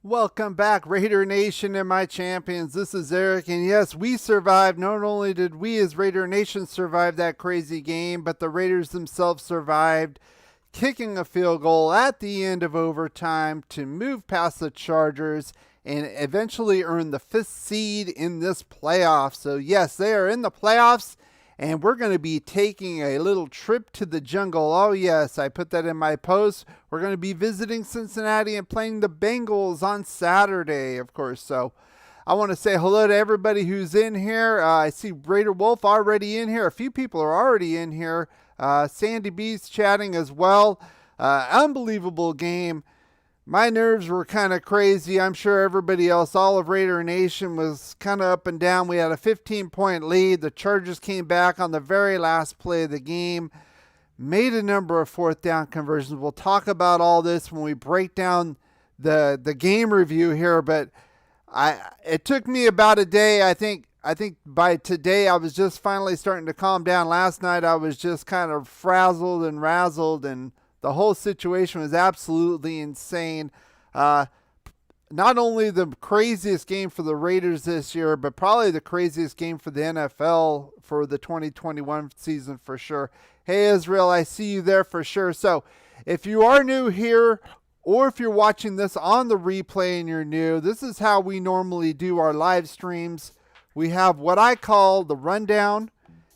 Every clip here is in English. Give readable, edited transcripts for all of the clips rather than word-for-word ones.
Welcome back, Raider Nation and my champions. This is Eric, and yes, we survived. Not only did we as Raider Nation survive that crazy game, but the Raiders themselves survived, kicking a field goal at the end of overtime to move past the Chargers and eventually earn the 5th seed in this playoff. So yes, they are in the playoffs, and we're going to be taking a little trip to the jungle. Oh yes, I put that in my post. We're going to be visiting Cincinnati and playing the Bengals on Saturday, of course. So I want to say hello to everybody who's in here. I see Raider Wolf already in here. A few people are already in here. Sandy B's chatting as well. Unbelievable game. My nerves were kind of crazy. I'm sure everybody else, all of Raider Nation, was kind of up and down. We had a 15-point lead. The Chargers came back on the very last play of the game, made a number of fourth down conversions. We'll talk about all this when we break down the game review here, but it took me about a day. I think by today I was just finally starting to calm down. Last night I was just kind of frazzled and razzled, and the whole situation was absolutely insane. Not only the craziest game for the Raiders this year, but probably the craziest game for the NFL for the 2021 season for sure. Hey, Israel, I see you there for sure. So if you are new here, or if you're watching this on the replay and you're new, this is how we normally do our live streams. We have what I call the rundown,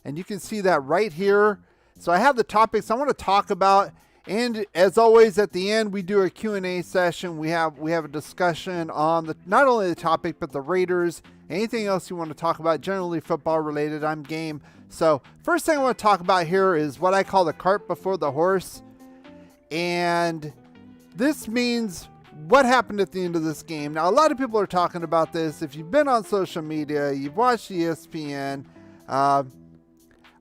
and you can see that right here. So I have the topics I want to talk about. And as always, at the end, we do a Q&A session. We have a discussion on not only the topic, but the Raiders. Anything else you want to talk about, generally football related, I'm game. So first thing I want to talk about here is what I call the cart before the horse. And this means what happened at the end of this game. Now, a lot of people are talking about this. If you've been on social media, you've watched ESPN,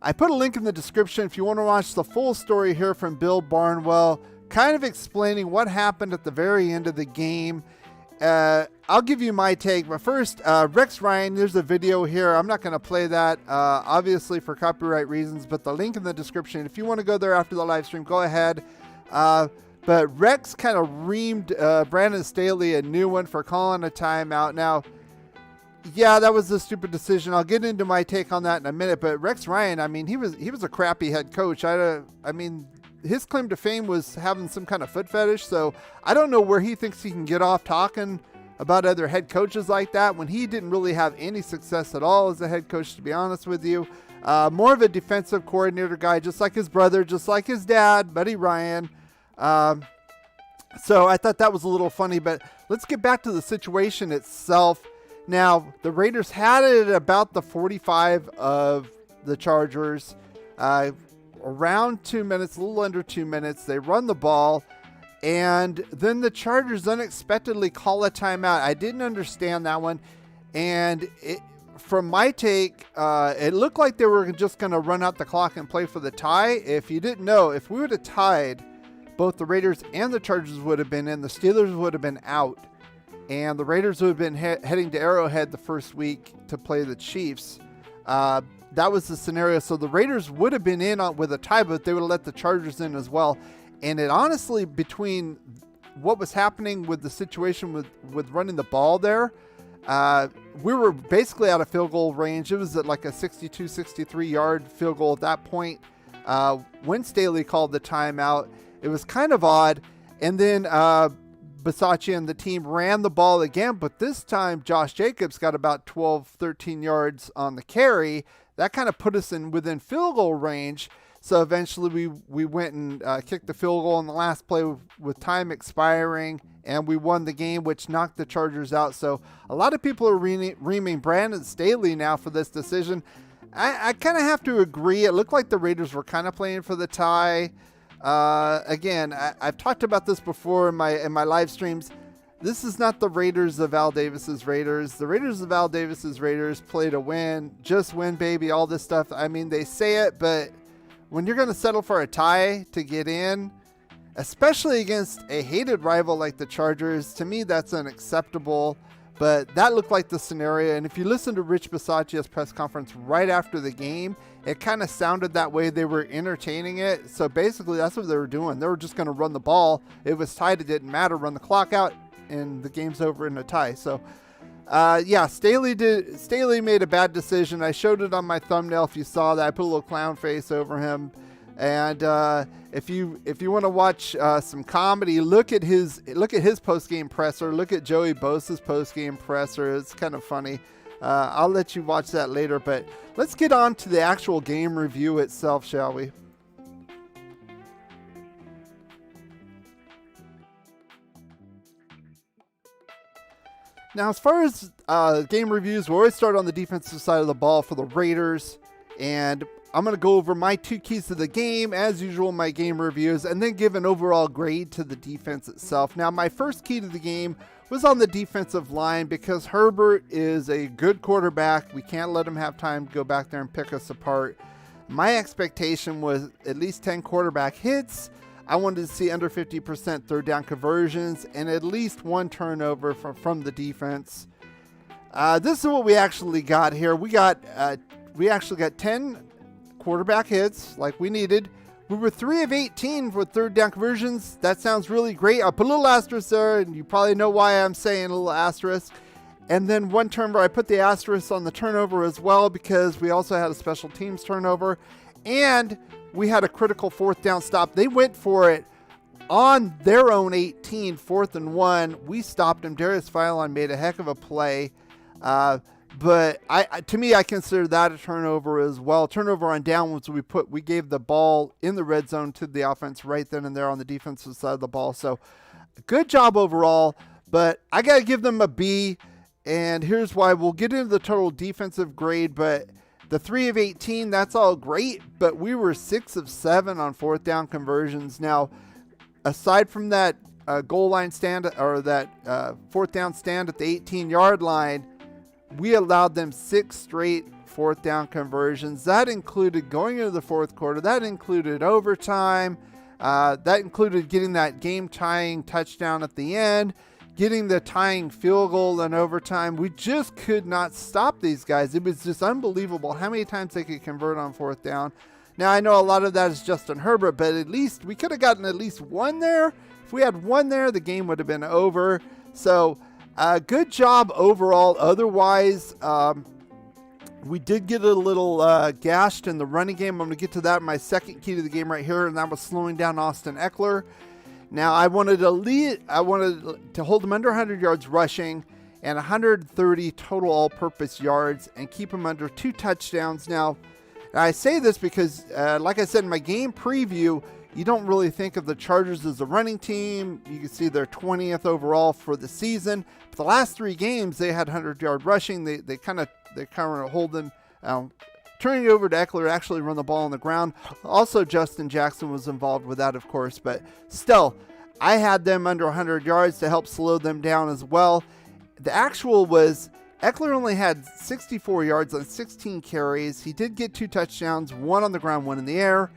I put a link in the description if you want to watch the full story here from Bill Barnwell, kind of explaining what happened at the very end of the game. I'll give you my take, but first, Rex Ryan, there's a video here. I'm not going to play that, obviously for copyright reasons, but the link in the description. If you want to go there after the live stream, go ahead. But Rex kind of reamed Brandon Staley a new one for calling a timeout. Now, yeah, that was a stupid decision. I'll get into my take on that in a minute. But Rex Ryan, I mean, he was a crappy head coach. I mean, his claim to fame was having some kind of foot fetish. So I don't know where he thinks he can get off talking about other head coaches like that when he didn't really have any success at all as a head coach, to be honest with you. More of a defensive coordinator guy, just like his brother, just like his dad, Buddy Ryan. So I thought that was a little funny. But let's get back to the situation itself. Now, the Raiders had it at about the 45 of the Chargers, around 2 minutes, a little under 2 minutes. They run the ball, and then the Chargers unexpectedly call a timeout. I didn't understand that one, and from my take, it looked like they were just going to run out the clock and play for the tie. If you didn't know, if we would have tied, both the Raiders and the Chargers would have been in. The Steelers would have been out. And the Raiders would have been heading to Arrowhead the first week to play the Chiefs. That was the scenario. So the Raiders would have been in with a tie, but they would have let the Chargers in as well. And it honestly, between what was happening with the situation with running the ball there, we were basically out of field goal range. It was at like a 62, 63-yard field goal at that point. When Staley called the timeout, it was kind of odd. And then Bisaccia and the team ran the ball again, but this time Josh Jacobs got about 12, 13 yards on the carry. That kind of put us in within field goal range. So eventually we went and kicked the field goal in the last play with time expiring, and we won the game, which knocked the Chargers out. So a lot of people are reaming Brandon Staley now for this decision. I kind of have to agree. It looked like the Raiders were kind of playing for the tie. Again, I've talked about this before in my live streams. This is not the Raiders of Al Davis's Raiders. The Raiders of Al Davis's Raiders play to win, just win, baby, all this stuff. I mean, they say it, but when you're going to settle for a tie to get in, especially against a hated rival like the Chargers, to me, that's unacceptable. But that looked like the scenario. And if you listen to Rich Bisaccia's press conference right after the game, it kind of sounded that way. They were entertaining it. So basically, that's what they were doing. They were just going to run the ball. It was tied. It didn't matter. Run the clock out. and the game's over in a tie. So, yeah, Staley made a bad decision. I showed it on my thumbnail. If you saw that, I put a little clown face over him. And if you want to watch some comedy, look at his post game presser. Look at Joey Bosa's post game presser. It's kind of funny. I'll let you watch that later. But let's get on to the actual game review itself, shall we? Now, as far as game reviews, we'll always start on the defensive side of the ball for the Raiders. And I'm going to go over my 2 keys to the game, as usual, my game reviews, and then give an overall grade to the defense itself. Now, my first key to the game was on the defensive line because Herbert is a good quarterback. We can't let him have time to go back there and pick us apart. My expectation was at least 10 quarterback hits. I wanted to see under 50% third down conversions and at least 1 turnover from the defense. This is what we actually got here. We actually got 10 quarterback hits like we needed. We were 3 of 18 for third down conversions. That sounds really great. I'll put a little asterisk there, and you probably know why I'm saying a little asterisk. And then 1 turnover, I put the asterisk on the turnover as well because we also had a special teams turnover. And we had a critical 4th down stop. They went for it on their own 18, 4th and 1. We stopped them. Darius Philon made a heck of a play. But to me, I consider that a turnover as well. Turnover on downs, we gave the ball in the red zone to the offense right then and there on the defensive side of the ball. So good job overall, but I got to give them a B. And here's why. We'll get into the total defensive grade, but the 3 of 18, that's all great, but we were 6 of 7 on 4th down conversions. Now, aside from that goal line stand or that 4th down stand at the 18-yard line, we allowed them 6 straight 4th down conversions. That included going into the 4th quarter. That included overtime. That included getting that game-tying touchdown at the end, getting the tying field goal in overtime. We just could not stop these guys. It was just unbelievable how many times they could convert on 4th down. Now, I know a lot of that is Justin Herbert, but at least we could have gotten at least 1 there. If we had 1 there, the game would have been over. So, good job overall. Otherwise, we did get a little gashed in the running game. I'm going to get to that in my second key to the game right here, and that was slowing down Austin Eckler. Now, I wanted to hold him under 100 yards rushing and 130 total all-purpose yards and keep him under 2 touchdowns. Now, I say this because, like I said in my game preview, you don't really think of the Chargers as a running team. You can see they're 20th overall for the season. But the last 3 games, they had 100-yard rushing. They kind of holding, turning it over to Eckler to actually run the ball on the ground. Also, Justin Jackson was involved with that, of course. But still, I had them under 100 yards to help slow them down as well. The actual was Eckler only had 64 yards on 16 carries. He did get 2 touchdowns, 1 on the ground, 1 in the air.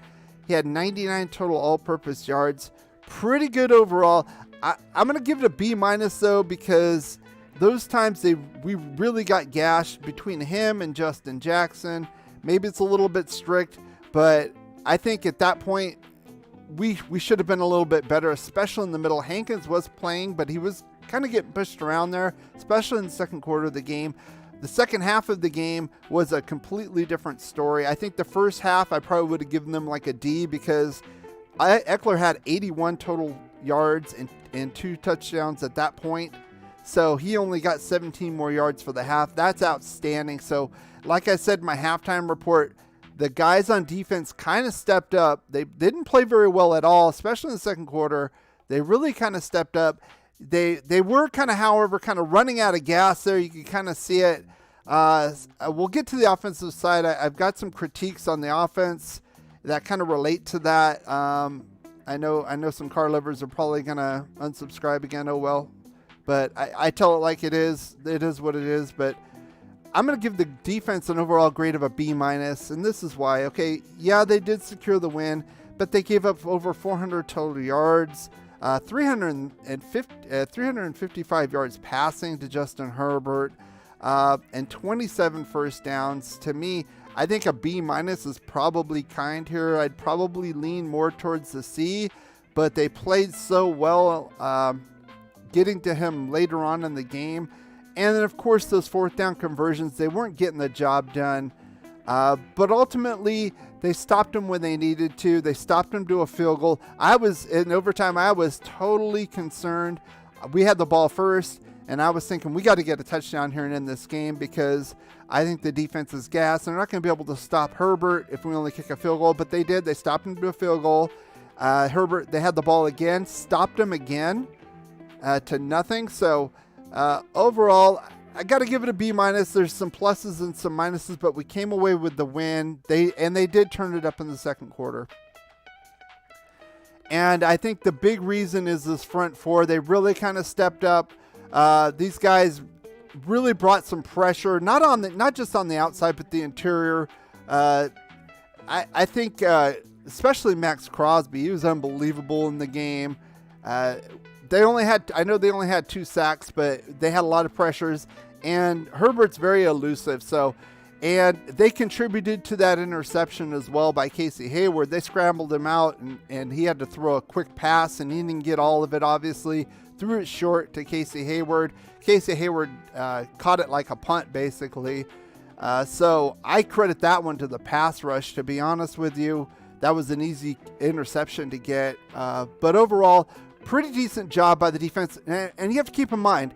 He had 99 total all-purpose yards. Pretty good overall. I'm going to give it a B- though, because those times we really got gashed between him and Justin Jackson. Maybe it's a little bit strict, but I think at that point we should have been a little bit better, especially in the middle. Hankins was playing, but he was kind of getting pushed around there, especially in the second quarter of the game. The second half of the game was a completely different story. I think the first half I probably would have given them like a D because Eckler had 81 total yards and 2 touchdowns at that point. So he only got 17 more yards for the half. That's outstanding. So like I said in my halftime report, the guys on defense kind of stepped up. They didn't play very well at all, especially in the second quarter. They really kind of stepped up. They were kind of, however, kind of running out of gas there. You can kind of see it. We'll get to the offensive side. I've got some critiques on the offense that kind of relate to that. I know some car lovers are probably going to unsubscribe again. Oh, well. But I tell it like it is. It is what it is. But I'm going to give the defense an overall grade of a B-. And this is why. Okay, yeah, they did secure the win, but they gave up over 400 total yards. 355 yards passing to Justin Herbert, and 27 first downs. To me, I think a B- is probably kind here. I'd probably lean more towards the C, but they played so well getting to him later on in the game. And then, of course, those fourth down conversions, they weren't getting the job done. But ultimately, they stopped him when they needed to. They stopped him to a field goal. In overtime, I was totally concerned. We had the ball first, and I was thinking, we got to get a touchdown here and end this game because I think the defense is gassed. They're not going to be able to stop Herbert if we only kick a field goal, but they did. They stopped him to a field goal. Herbert, they had the ball again, stopped him again to nothing. So overall, I got to give it a B-. There's some pluses and some minuses, but we came away with the win. They did turn it up in the second quarter. And I think the big reason is this front four. They really kind of stepped up. These guys really brought some pressure, not just on the outside, but the interior. I think especially Max Crosby, he was unbelievable in the game. I know they only had 2 sacks, but they had a lot of pressures, and Herbert's very elusive. And they contributed to that interception as well by Casey Hayward. They scrambled him out, and he had to throw a quick pass, and he didn't get all of it, obviously. Threw it short to Casey Hayward. Casey Hayward caught it like a punt, basically. So I credit that one to the pass rush, to be honest with you. That was an easy interception to get. But overall, pretty decent job by the defense. And you have to keep in mind,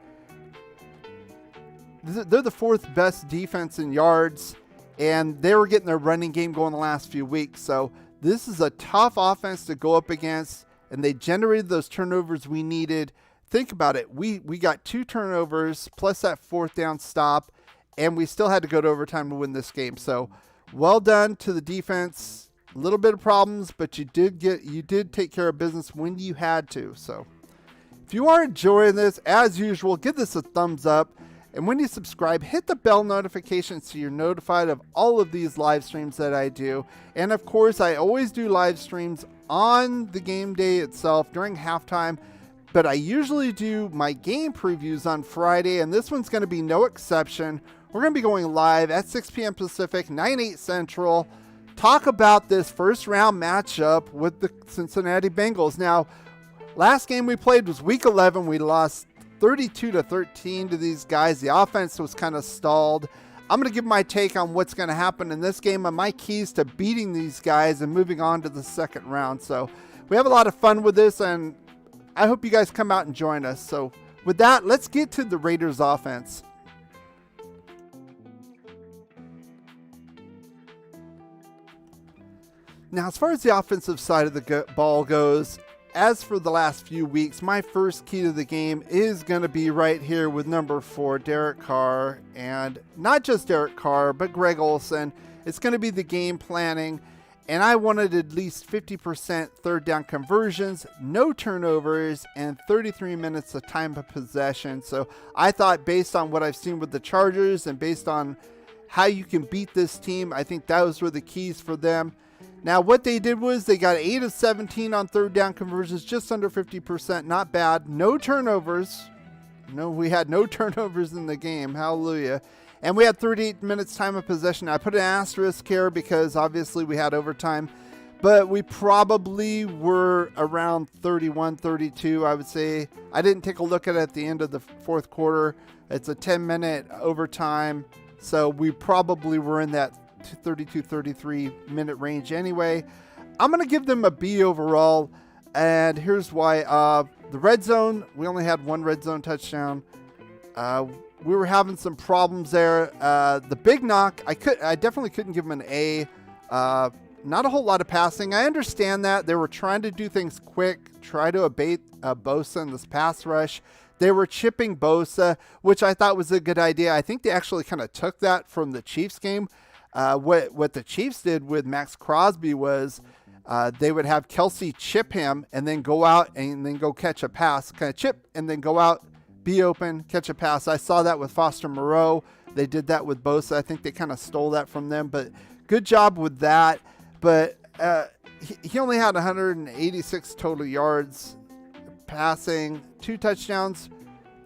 they're the 4th best defense in yards, and they were getting their running game going the last few weeks. So this is a tough offense to go up against, and they generated those turnovers we needed. Think about it. We got 2 turnovers plus that 4th down stop, and we still had to go to overtime to win this game. So well done to the defense. A little bit of problems, but you did take care of business when you had to. So if you are enjoying this, as usual, give this a thumbs up. And when you subscribe, hit the bell notification so you're notified of all of these live streams that I do. And of course, I always do live streams on the game day itself during halftime. But I usually do my game previews on Friday, and this one's going to be no exception. We're going to be going live at 6 p.m. Pacific, 9/8 Central. Talk about this first round matchup with the Cincinnati Bengals. Now, last game we played was week 11. We lost 32-13 to these guys. The offense was kind of stalled. I'm going to give my take on what's going to happen in this game and my keys to beating these guys and moving on to the second round. So we have a lot of fun with this, and I hope you guys come out and join us. So with that, let's get to the Raiders offense. Now, as far as the offensive side of the ball goes, as for the last few weeks, my first key to the game is going to be right here with number 4, Derek Carr. And not just Derek Carr, but Greg Olsen. It's going to be the game planning. And I wanted at least 50% third down conversions, no turnovers, and 33 minutes of time of possession. So I thought, based on what I've seen with the Chargers and based on how you can beat this team, I think those were the keys for them. Now, what they did was they got 8 of 17 on third down conversions, just under 50%. Not bad. No turnovers. No, we had no turnovers in the game. Hallelujah. And we had 38 minutes time of possession. I put an asterisk here because obviously we had overtime, but we probably were around 31, 32, I would say. I didn't take a look at it at the end of the fourth quarter. It's a 10-minute overtime, so we probably were in that 32, 33 minute range anyway. I'm going to give them a B overall, and here's why. The red zone, we only had 1 red zone touchdown. We were having some problems there. The big knock, I definitely couldn't give them an A. Not a whole lot of passing. I understand that. They were trying to do things quick, try to abate Bosa in this pass rush. They were chipping Bosa, which I thought was a good idea. I think they actually kind of took that from the Chiefs game. What the Chiefs did with Max Crosby was they would have Kelsey chip him and then go out and then go catch a pass. Kind of chip and then go out, be open, catch a pass. I saw that with Foster Moreau. They did that with Bosa. I think they kind of stole that from them, but good job with that. But he only had 186 total yards passing, 2 touchdowns.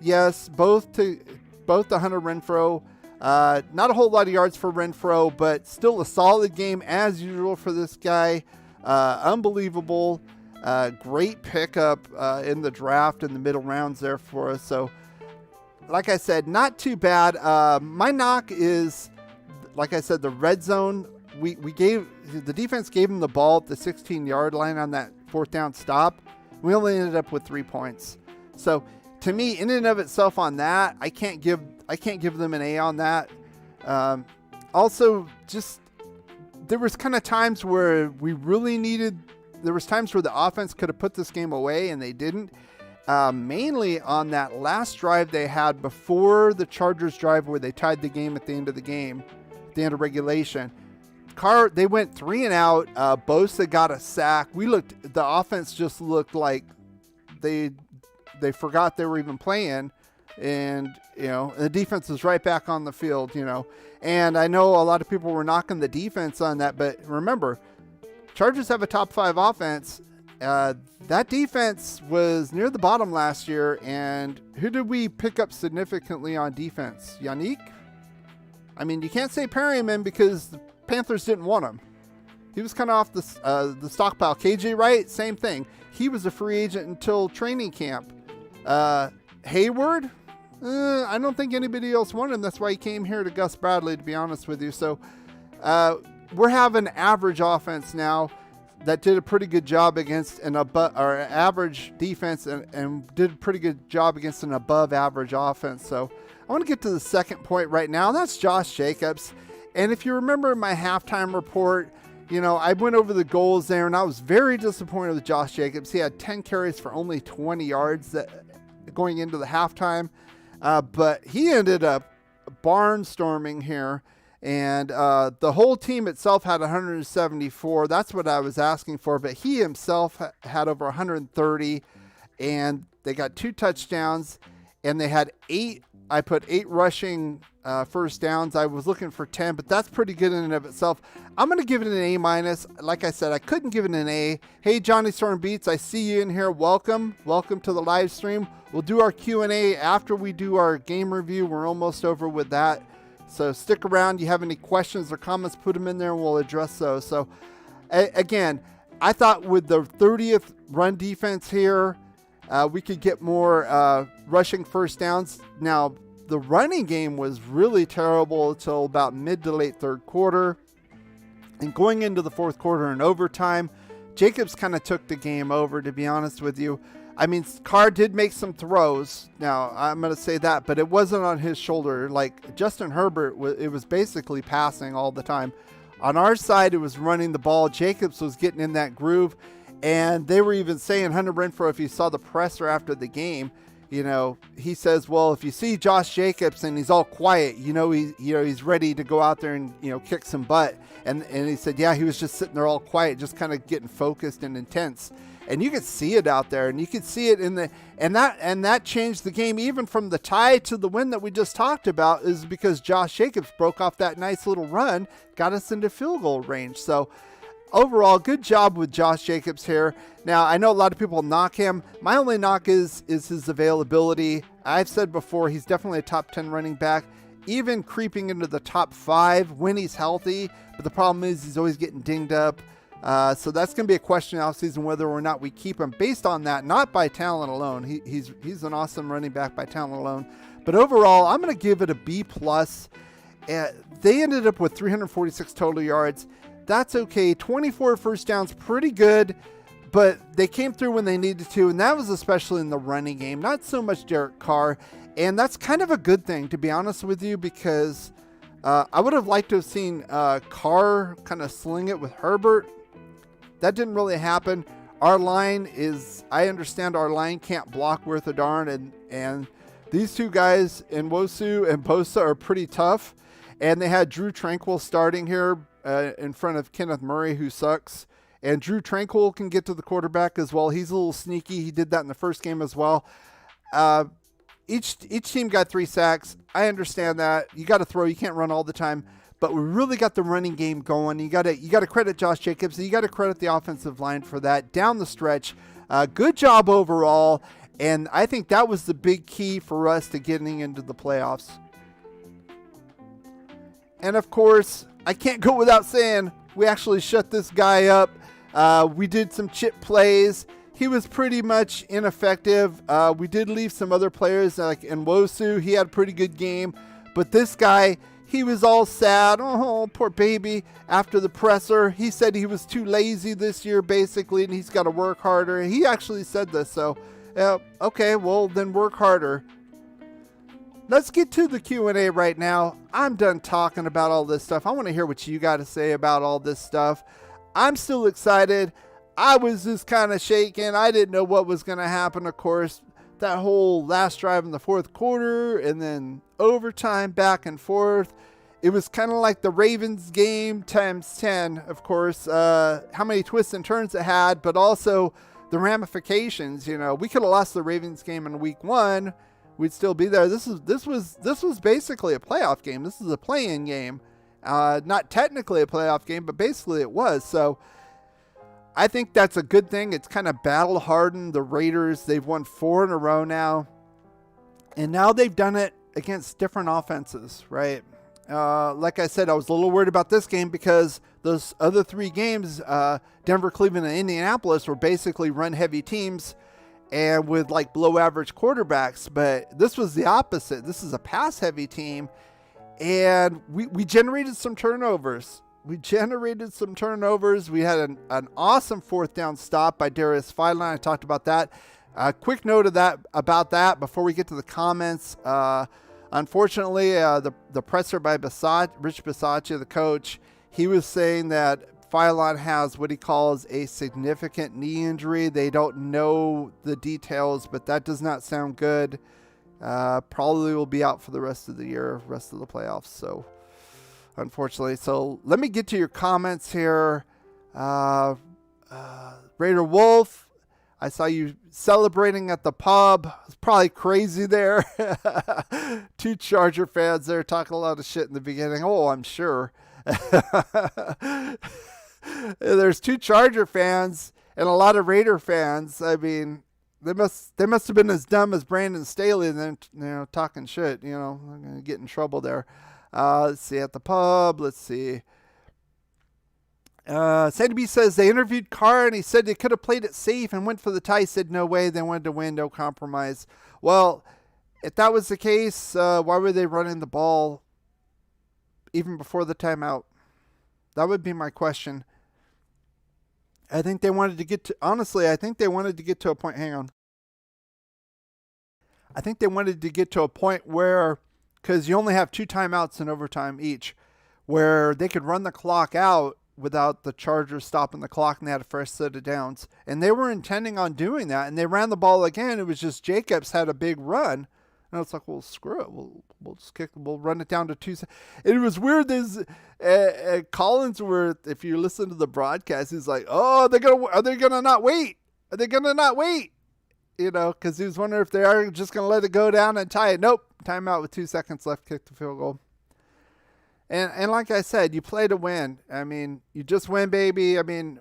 Yes, both to Hunter Renfrow. Not a whole lot of yards for Renfrow, but still a solid game as usual for this guy. Unbelievable. Great pickup in the draft in the middle rounds there for us. So, like I said, not too bad. My knock is, like I said, the red zone. The defense gave them the ball at the 16-yard line on that 4th down stop. We only ended up with 3 points. So to me, in and of itself on that, I can't give them an A on that. Also, just there was kind of times where there was times where the offense could have put this game away and they didn't. Mainly on that last drive they had before the Chargers drive where they tied the game at the end of the game, at the end of regulation. They went 3 and out. Bosa got a sack. The offense just looked like they forgot they were even playing, and the defense was right back on the field. And I know a lot of people were knocking the defense on that, but remember, Chargers have a top 5 offense. That defense was near the bottom last year, and who did we pick up significantly on defense? Yannick? I mean, you can't say Perryman because the Panthers didn't want him. He was kind of off the stockpile. KJ Wright, same thing. He was a free agent until training camp. Hayward, I don't think anybody else wanted him. That's why he came here to Gus Bradley, to be honest with you. So we're having average offense now that did a pretty good job against average defense and did a pretty good job against an above average offense. So I want to get to the second point right now. That's Josh Jacobs. And if you remember my halftime report, I went over the goals there, and I was very disappointed with Josh Jacobs. He had 10 carries for only 20 yards going into the halftime. But he ended up barnstorming here. And the whole team itself had 174. That's what I was asking for. But he himself had over 130. And they got 2 touchdowns. And they had 8. I put 8 rushing first downs. I was looking for 10, but that's pretty good in and of itself. I'm going to give it an A-. Like I said, I couldn't give it an A. Hey, Johnny Storm Beats, I see you in here. Welcome to the live stream. We'll do our Q&A after we do our game review. We're almost over with that. So stick around. You have any questions or comments, put them in there and we'll address those. So again, I thought with the 30th run defense here, we could get more rushing first downs. Now, the running game was really terrible until about mid to late third quarter. And going into the fourth quarter and overtime, Jacobs kind of took the game over, to be honest with you. I mean, Carr did make some throws. Now, I'm going to say that, but it wasn't on his shoulder. Like Justin Herbert, it was basically passing all the time. On our side, it was running the ball. Jacobs was getting in that groove. And they were even saying, Hunter Renfrow, if you saw the presser after the game, he says, well, if you see Josh Jacobs and he's all quiet, he's ready to go out there and, kick some butt. And he said, yeah, he was just sitting there all quiet, just kind of getting focused and intense. And you could see it out there, and you could see it and that changed the game, even from the tie to the win that we just talked about, is because Josh Jacobs broke off that nice little run, got us into field goal range. So overall, good job with Josh Jacobs here. Now, I know a lot of people knock him. My only knock is his availability. I've said before, he's definitely a top 10 running back, even creeping into the top 5 when he's healthy. But the problem is he's always getting dinged up. So that's going to be a question offseason whether or not we keep him based on that, not by talent alone. He's an awesome running back by talent alone. But overall, I'm going to give it a B+. They ended up with 346 total yards. That's okay. 24 first downs, pretty good, but they came through when they needed to, and that was especially in the running game, not so much Derek Carr. And that's kind of a good thing, to be honest with you, because I would have liked to have seen Carr kind of sling it with Herbert. That didn't really happen. I understand our line can't block worth a darn, and these two guys, Nwosu and Bosa, are pretty tough. And they had Drew Tranquil starting here in front of Kenneth Murray, who sucks. And Drew Tranquil can get to the quarterback as well. He's a little sneaky. He did that in the first game as well. Each team got 3 sacks. I understand that. You got to throw. You can't run all the time. But we really got the running game going. You got to credit Josh Jacobs. You got to credit the offensive line for that down the stretch. Good job overall. And I think that was the big key for us to getting into the playoffs. And of course, I can't go without saying we actually shut this guy up. We did some chip plays. He was pretty much ineffective. We did leave some other players like Nwosu. He had a pretty good game. But this guy, he was all sad. Oh, poor baby. After the presser, he said he was too lazy this year, basically, and he's got to work harder. He actually said this. So, okay, well, then work harder. Let's get to the Q&A right now. I'm done talking about all this stuff. I want to hear what you got to say about all this stuff. I'm still excited. I was just kind of shaking. I didn't know what was going to happen, of course. That whole last drive in the fourth quarter and then overtime back and forth. It was kind of like the Ravens game times 10, of course. How many twists and turns it had, but also the ramifications. You know, we could have lost the Ravens game in week 1. We'd still be there. This was basically a playoff game. This is a play-in game. Not technically a playoff game, but basically it was. So I think that's a good thing. It's kind of battle-hardened the Raiders. They've won 4 in a row now. And now they've done it against different offenses, right? Like I said, I was a little worried about this game because those other 3 games, Denver, Cleveland, and Indianapolis, were basically run-heavy teams and with like below-average quarterbacks. But this was the opposite. This is a pass-heavy team. And we generated some turnovers. We had an awesome 4th down stop by Darius Philon. I talked about that. Quick note about that before we get to the comments. Unfortunately, the presser by Rich Bisaccia, the coach, he was saying that Philon has what he calls a significant knee injury. They don't know the details, but that does not sound good. Probably will be out for the rest of the year, rest of the playoffs. So, unfortunately. So, let me get to your comments here. Raider Wolf, I saw you celebrating at the pub. It's probably crazy there. 2 Charger fans there talking a lot of shit in the beginning. Oh, I'm sure. There's 2 Charger fans and a lot of Raider fans. I mean, they must have been as dumb as Brandon Staley and then, talking shit. I'm going to get in trouble there. Let's see, at the pub. Let's see. Sandy B says they interviewed Carr and he said they could have played it safe and went for the tie. He said no way. They wanted to win, no compromise. Well, if that was the case, why were they running the ball even before the timeout? That would be my question. I think they wanted to get to, honestly, I think they wanted to get to a point. Hang on. I think they wanted to get to a point where, because you only have 2 timeouts in overtime each, where they could run the clock out without the Chargers stopping the clock and they had a fresh set of downs. And they were intending on doing that. And they ran the ball again. It was just Jacobs had a big run. And it's like, well, screw it. We'll just we'll run it down to 2. It was weird. There's Collinsworth, if you listen to the broadcast, he's like, oh, are they gonna not wait? Are they gonna not wait? Because he was wondering if they are just gonna let it go down and tie it. Nope. Timeout with 2 seconds left. Kick the field goal. And like I said, you play to win. I mean, you just win, baby. I mean,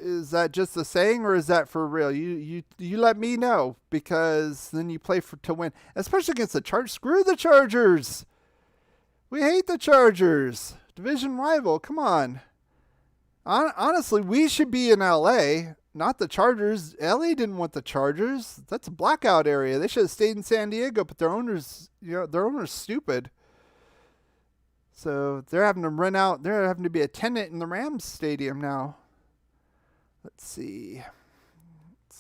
is that just a saying or is that for real? You let me know, because then you play to win, especially against the Chargers. Screw the Chargers. We hate the Chargers. Division rival. Come on. Honestly, we should be in LA, not the Chargers. LA didn't want the Chargers. That's a blackout area. They should have stayed in San Diego, but their owner's stupid. So they're having to rent out. They're having to be a tenant in the Rams stadium now. Let's see.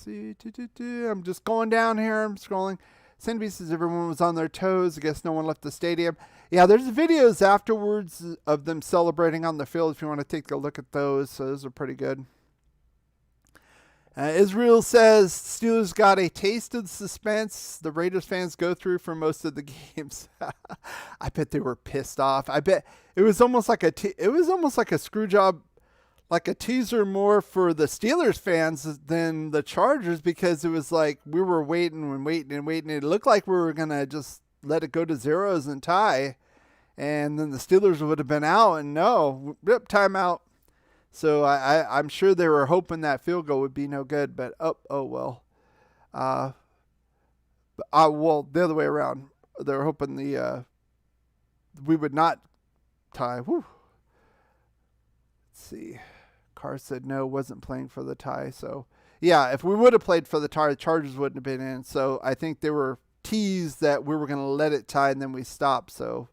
I'm just going down here. I'm scrolling. Cindy says everyone was on their toes. I guess no one left the stadium. Yeah, there's videos afterwards of them celebrating on the field if you want to take a look at those. So those are pretty good. Israel says Steelers got a taste of the suspense the Raiders fans go through for most of the games. I bet they were pissed off. I bet it was almost like a screw job, like a teaser more for the Steelers fans than the Chargers, because it was like we were waiting and waiting and waiting. It looked like we were gonna just let it go to zeros and tie, and then the Steelers would have been out. And no, rip timeout. So I'm sure they were hoping that field goal would be no good, but oh well. Well, the other way around. They were hoping we would not tie. Whew. Let's see. Carr said no, wasn't playing for the tie. So, yeah, if we would have played for the tie, the Chargers wouldn't have been in. So I think they were teased that we were going to let it tie, and then we stopped. So,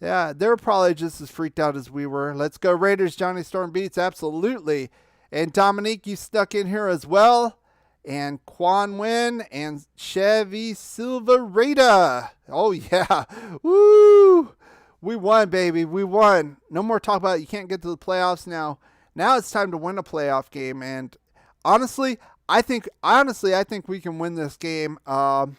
yeah, they were probably just as freaked out as we were. Let's go Raiders. Johnny Storm beats. Absolutely. And Dominique, you stuck in here as well. And Quan Win and Chevy Silverada. Oh, yeah. Woo! We won, baby. We won. No more talk about it. You can't get to the playoffs now. Now it's time to win a playoff game. And honestly, I think we can win this game. I'll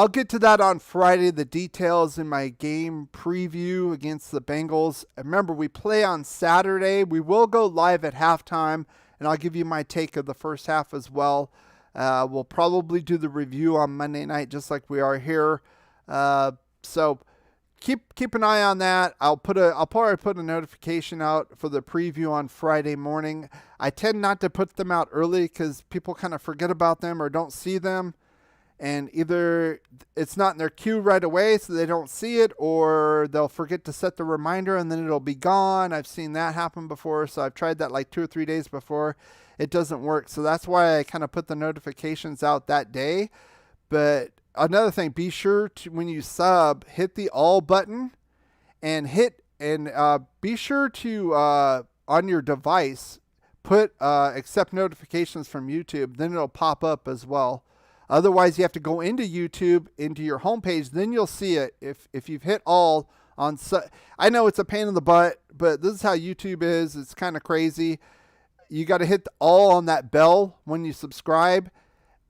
get to that on Friday, the details in my game preview against the Bengals. Remember, we play on Saturday. We will go live at halftime, and I'll give you my take of the first half as well. We'll probably do the review on Monday night just like we are here. So keep an eye on that. I'll probably put a notification out for the preview on Friday morning. I tend not to put them out early because people kind of forget about them or don't see them. And either it's not in their queue right away so they don't see it, or they'll forget to set the reminder and then it'll be gone. I've seen that happen before, so I've tried that like 2 or 3 days before. It doesn't work. So that's why I kind of put the notifications out that day. But another thing, be sure to, when you sub, hit the all button and be sure to, on your device, put accept notifications from YouTube. Then it'll pop up as well. Otherwise, you have to go into YouTube, into your homepage. Then you'll see it. If you've hit all on, I know it's a pain in the butt, but this is how YouTube is. It's kind of crazy. You got to hit all on that bell when you subscribe.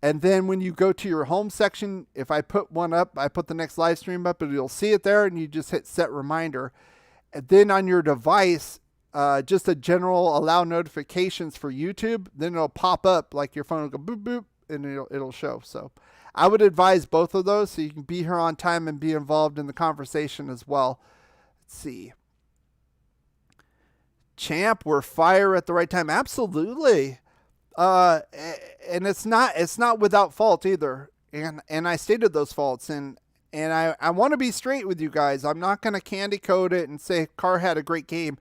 And then when you go to your home section, if I put one up, I put the next live stream up, and you'll see it there, and you just hit set reminder. And then on your device, just a general allow notifications for YouTube, then it'll pop up like your phone will go boop, boop, and it'll show. So I would advise both of those so you can be here on time and be involved in the conversation as well. Let's see. Champ, we're fire at the right time. Absolutely. And it's not without fault either. And I stated those faults, and I want to be straight with you guys. I'm not going to candy coat it and say Carr had a great game.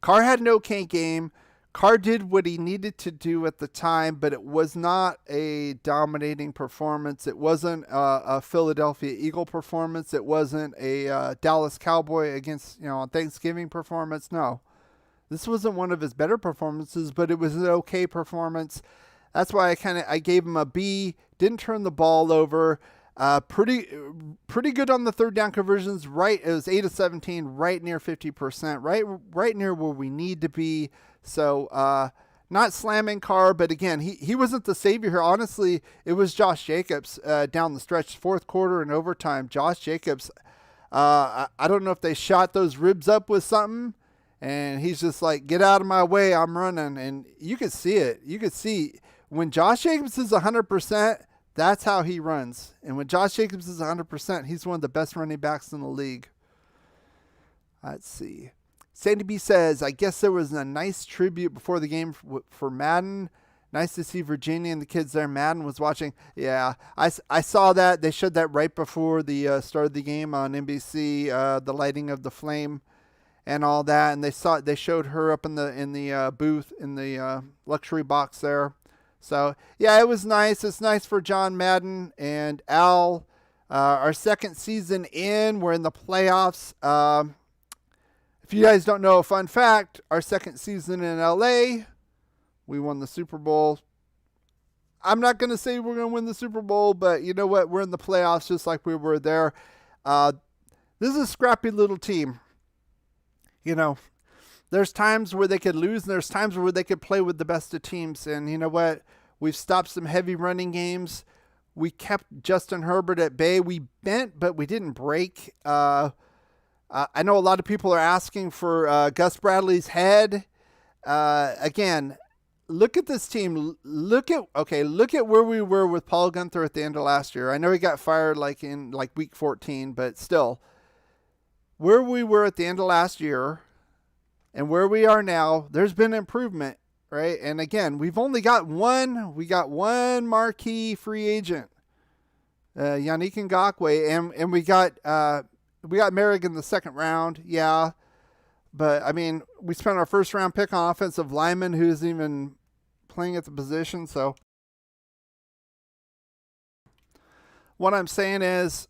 Carr had an okay game. Carr did what he needed to do at the time, but it was not a dominating performance. It wasn't a Philadelphia Eagle performance. It wasn't a Dallas Cowboy against, on Thanksgiving performance. No. This wasn't one of his better performances, but it was an okay performance. That's why I gave him a B. Didn't turn the ball over. Pretty good on the third down conversions. Right, it was 8 of 17, right near 50%. Right near where we need to be. So not slamming Carr, but again, he wasn't the savior here. Honestly, it was Josh Jacobs down the stretch, fourth quarter and overtime. Josh Jacobs, I don't know if they shot those ribs up with something. And he's just like, get out of my way, I'm running. And you could see it. You could see when Josh Jacobs is 100%, that's how he runs. And when Josh Jacobs is 100%, he's one of the best running backs in the league. Let's see. Sandy B says, I guess there was a nice tribute before the game for Madden. Nice to see Virginia and the kids there. Madden was watching. Yeah, I saw that. They showed that right before the start of the game on NBC, the lighting of the flame. And all that, and they showed her up in the booth in the luxury box there. So yeah, it was nice. It's nice for John Madden and Al. Our second season in, we're in the playoffs. If you guys don't know, a fun fact: our second season in LA, we won the Super Bowl. I'm not going to say we're going to win the Super Bowl, but you know what? We're in the playoffs just like we were there. This is a scrappy little team. There's times where they could lose, and there's times where they could play with the best of teams. And you know what? We've stopped some heavy running games. We kept Justin Herbert at bay. We bent, but we didn't break. I know a lot of people are asking for Gus Bradley's head. Again, look at this team. Look at where we were with Paul Guenther at the end of last year. I know he got fired in week 14, but still. Where we were at the end of last year and where we are now, there's been improvement, right? And again, we've only got one marquee free agent, Yannick Ngakoue, and we got Merrick in the second round, yeah. But, I mean, we spent our first round pick on offensive lineman who's even playing at the position. So what I'm saying is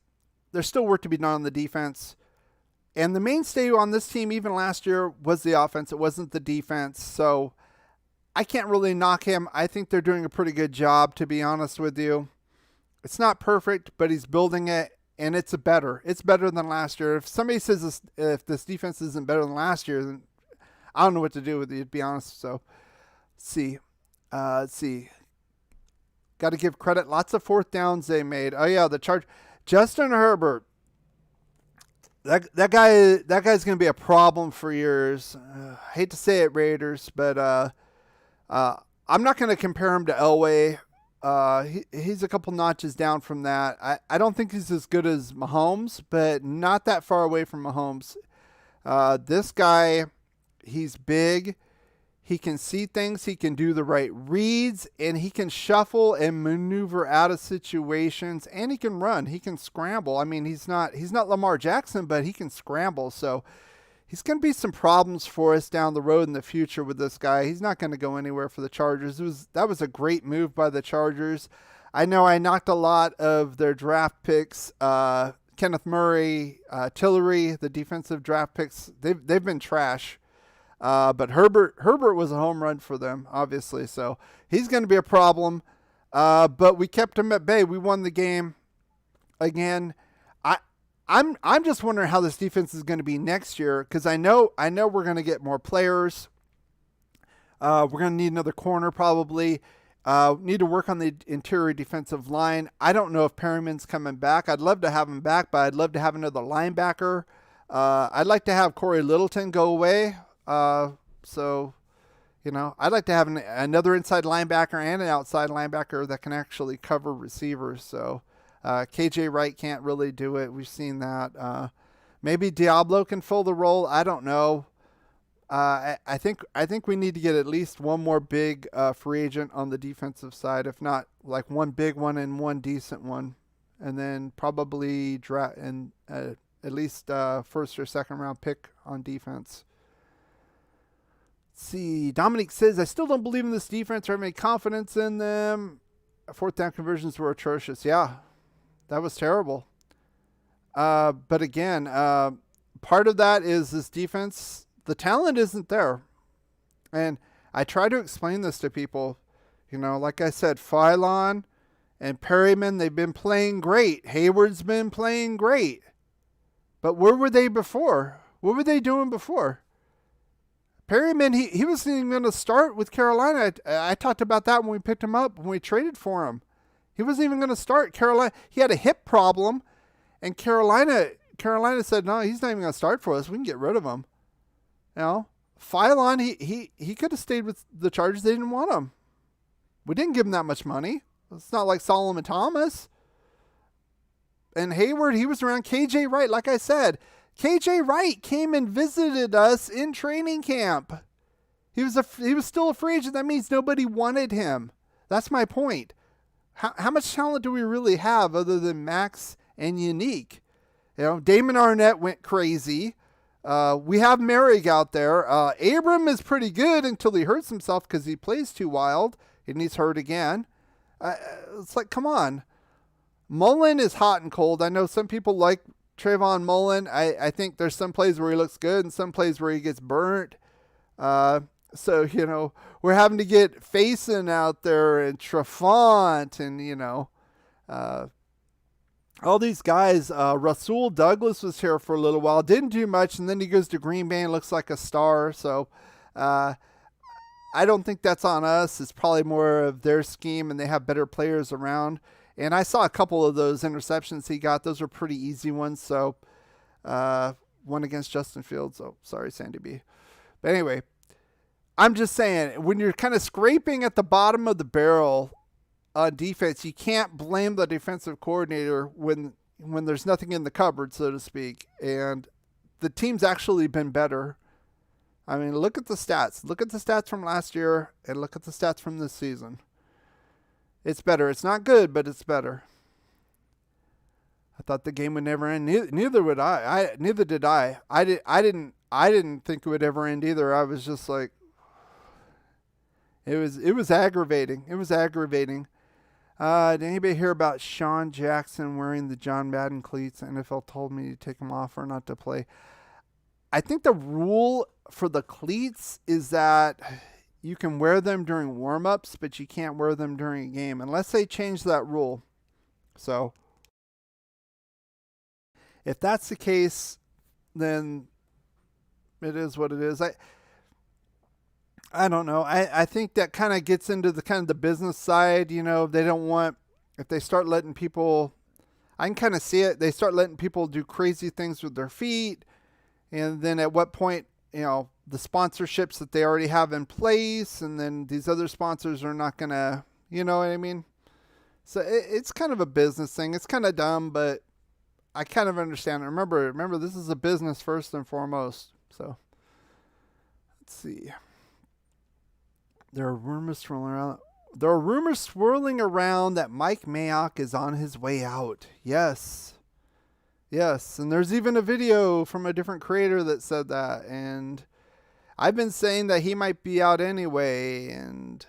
there's still work to be done on the defense. And the mainstay on this team, even last year, was the offense. It wasn't the defense. So I can't really knock him. I think they're doing a pretty good job, to be honest with you. It's not perfect, but he's building it, and it's better. It's better than last year. If somebody says if this defense isn't better than last year, then I don't know what to do with it, to be honest. So let's see. Got to give credit. Lots of fourth downs they made. Oh, yeah, the charge. Justin Herbert. That guy's going to be a problem for years. I hate to say it, Raiders, but I'm not going to compare him to Elway. He's a couple notches down from that. I don't think he's as good as Mahomes, but not that far away from Mahomes. This guy, he's big. He can see things. He can do the right reads, and he can shuffle and maneuver out of situations, and he can run. He can scramble. I mean, he's not Lamar Jackson, but he can scramble. So he's going to be some problems for us down the road in the future with this guy. He's not going to go anywhere for the Chargers. That was a great move by the Chargers. I know I knocked a lot of their draft picks. Kenneth Murray, Tillery, the defensive draft picks, they've been trash. But Herbert was a home run for them, obviously. So he's going to be a problem. But we kept him at bay. We won the game. Again, I'm just wondering how this defense is going to be next year, because I know we're going to get more players. We're going to need another corner probably. Need to work on the interior defensive line. I don't know if Perryman's coming back. I'd love to have him back, but I'd love to have another linebacker. I'd like to have Corey Littleton go away. So, I'd like to have another inside linebacker and an outside linebacker that can actually cover receivers. So, KJ Wright can't really do it. We've seen that. Maybe Diablo can fill the role. I don't know. I think we need to get at least one more big free agent on the defensive side, if not like one big one and one decent one, and then probably draft and at least first or second round pick on defense. Let's see, Dominic says, I still don't believe in this defense or have any confidence in them. Fourth down conversions were atrocious. Yeah, that was terrible. But again, part of that is this defense. The talent isn't there. And I try to explain this to people. Like I said, Phylon and Perryman, they've been playing great. Hayward's been playing great. But where were they before? What were they doing before? Perryman, he wasn't even going to start with Carolina. I talked about that when we picked him up, when we traded for him. He wasn't even going to start Carolina. He had a hip problem, and Carolina said, no, he's not even going to start for us. We can get rid of him. Phylon, he could have stayed with the Chargers. They didn't want him. We didn't give him that much money. It's not like Solomon Thomas. And Hayward, he was around. KJ Wright, like I said, KJ Wright came and visited us in training camp. He was still a free agent. That means nobody wanted him. That's my point. How much talent do we really have other than Max and Unique? Damon Arnett went crazy. We have Merrick out there. Abram is pretty good until he hurts himself because he plays too wild and he's hurt again. It's like, come on. Mullen is hot and cold. I know some people like Trayvon Mullen. I think there's some plays where he looks good and some plays where he gets burnt. So, we're having to get Faison out there and Trafont and, all these guys. Rasul Douglas was here for a little while, didn't do much, and then he goes to Green Bay and looks like a star. So I don't think that's on us. It's probably more of their scheme, and they have better players around. And I saw a couple of those interceptions he got. Those were pretty easy ones. So one against Justin Fields. Oh, sorry, Sandy B. But anyway, I'm just saying, when you're kind of scraping at the bottom of the barrel on defense, you can't blame the defensive coordinator when there's nothing in the cupboard, so to speak. And the team's actually been better. I mean, look at the stats. Look at the stats from last year and look at the stats from this season. It's better. It's not good, but it's better. thought the game would never end. Neither would I. Neither did I. I didn't think it would ever end either. I was just like, it was aggravating. It was aggravating. Did anybody hear about Sean Jackson wearing the John Madden cleats? NFL told me to take them off or not to play. I think the rule for the cleats is that you can wear them during warm-ups, but you can't wear them during a game unless they change that rule. So if that's the case, then it is what it is. I don't know. I think that kind of gets into the business side. They don't want, if they start letting people, I can kind of see it. They start letting people do crazy things with their feet. And then at what point, the sponsorships that they already have in place, and then these other sponsors are not going to, you know what I mean? So it's kind of a business thing. It's kind of dumb, but I kind of understand it. Remember, this is a business first and foremost. So let's see. There are rumors swirling around that Mike Mayock is on his way out. Yes. And there's even a video from a different creator that said that. And I've been saying that he might be out anyway. And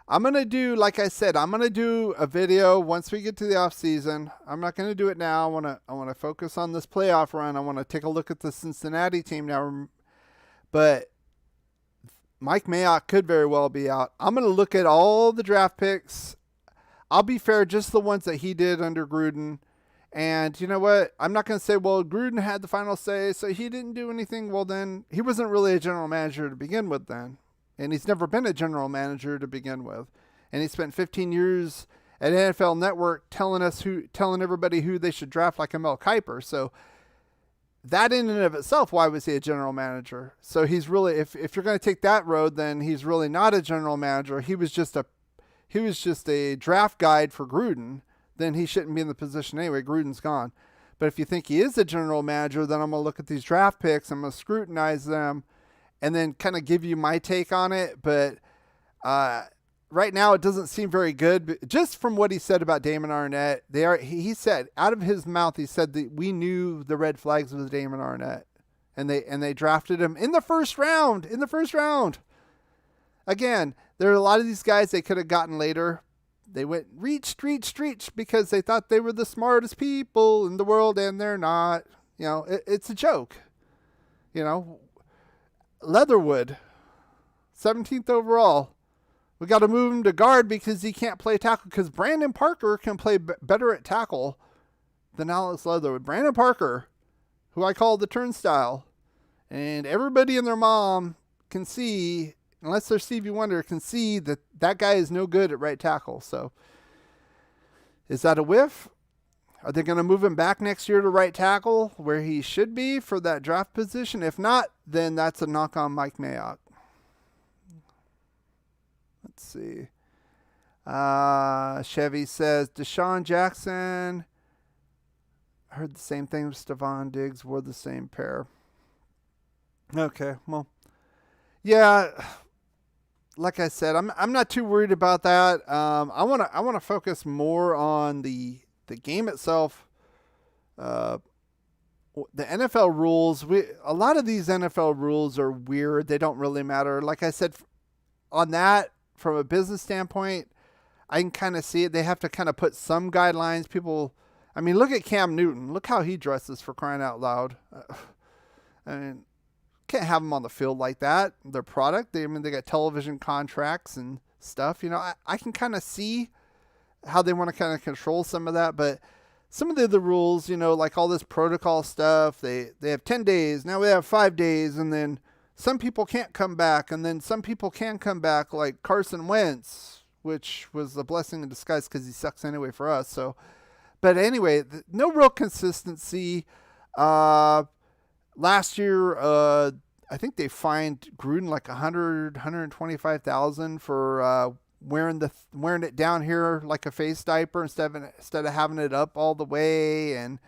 I'm going to do, like I said, I'm going to do a video once we get to the off season. I'm not going to do it now. I want to focus on this playoff run. I want to take a look at the Cincinnati team now. But Mike Mayock could very well be out. I'm going to look at all the draft picks. I'll be fair, just the ones that he did under Gruden. And you know what? I'm not going to say, well, Gruden had the final say, so he didn't do anything. Well, then he wasn't really a general manager to begin with then. And he's never been a general manager to begin with. And he spent 15 years at NFL Network telling everybody who they should draft like a Mel Kiper. So that in and of itself, why was he a general manager? So he's really, if you're going to take that road, then he's really not a general manager. He was just a draft guide for Gruden. Then he shouldn't be in the position anyway. Gruden's gone. But if you think he is a general manager, then I'm going to look at these draft picks. I'm going to scrutinize them and then kind of give you my take on it. But right now it doesn't seem very good. But just from what he said about Damon Arnett, he said, out of his mouth, he said that we knew the red flags with Damon Arnett. And they drafted him in the first round. Again, there are a lot of these guys they could have gotten later. They went reached because they thought they were the smartest people in the world, and they're not. It's a joke. Leatherwood, 17th overall. We got to move him to guard because he can't play tackle, because Brandon Parker can play better at tackle than Alex Leatherwood. Brandon Parker, who I call the turnstile, and everybody and their mom can see, unless they're Stevie Wonder, can see that guy is no good at right tackle. So is that a whiff? Are they going to move him back next year to right tackle where he should be for that draft position? If not, then that's a knock on Mike Mayock. Let's see. Chevy says, Deshaun Jackson. I heard the same thing with Stephon Diggs. Wore the same pair. Okay, well, yeah. Like I said, I'm not too worried about that. I want to focus more on the game itself. The NFL rules. A lot of these NFL rules are weird. They don't really matter. Like I said, on that, from a business standpoint, I can kind of see it. They have to kind of put some guidelines. People, I mean, look at Cam Newton. Look how he dresses, for crying out loud. I mean, can't have them on the field like that. Their product, they got television contracts and stuff. I can kind of see how they want to kind of control some of that, but some of the other rules, like all this protocol stuff, they have 10 days. Now we have 5 days, and then some people can't come back, and then some people can come back, like Carson Wentz, which was a blessing in disguise because he sucks anyway for us. So, but anyway, no real consistency. Last year, I think they fined Gruden like $125,000 for wearing it down here like a face diaper instead of having it up all the way. And